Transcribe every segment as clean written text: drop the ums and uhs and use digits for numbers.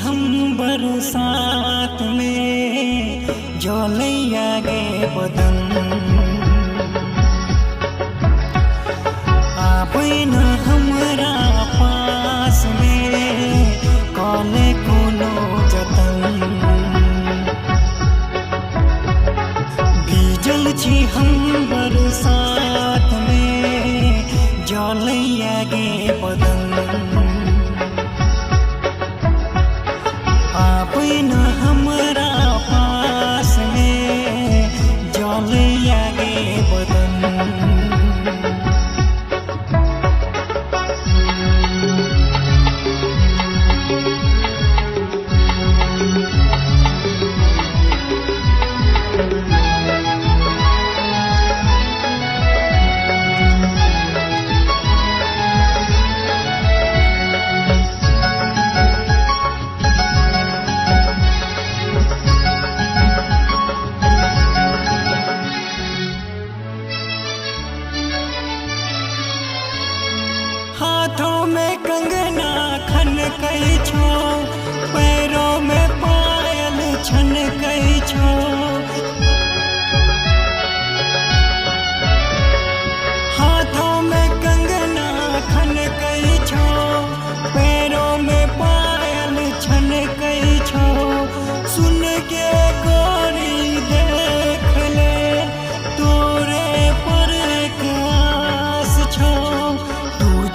हम बरसात में जलैया गे बदन आबै न हमरा पास में कले कोनो जतन भीजल छी हम बरसात में जलैया गे बदन आबै न हमरा पास में जलैया गे बदन हाथों में कंगना खनकै छो पैरों में पायल छनकै छो हाथों में कंगना खनकै छो पैरों में पायल छनकै छो सुन के गोरी देख ले तोरे पर एक आस छो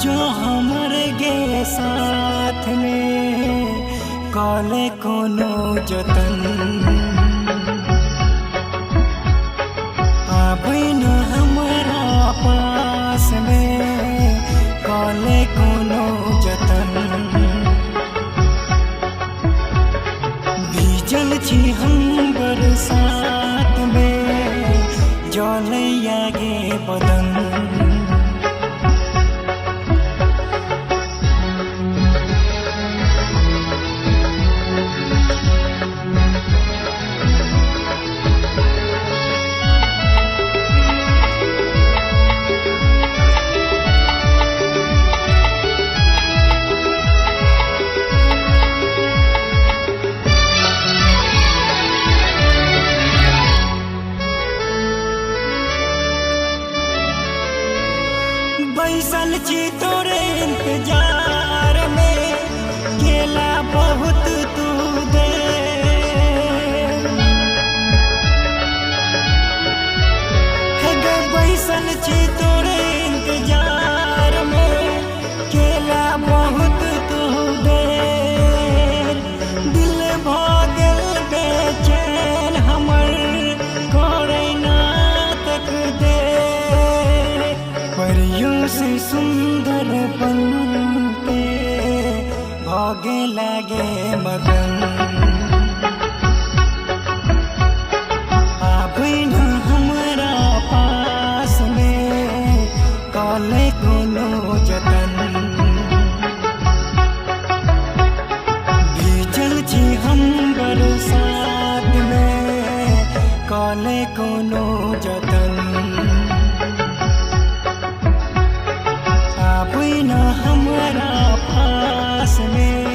जो हमर गे साथ में कले कोनो जतन आबै न हमरा पास में कले कोनो जतन भीजल छी हम बरसात में जलैया गे बदन बैसल छी तोरे इंतजार में गेला बहुत तू दे बैसल छी तोरे इंतजार में गेला बहुत तू दे दिल भ गेल बेचैन हमर करे ना तक दे परियों से सुंदर बनते भागे लगे मगन आबै न हमरा पास में कले कोनो जतन भीजल छी हम बरसात में कले कोनो जतन आबै न हमरा पास में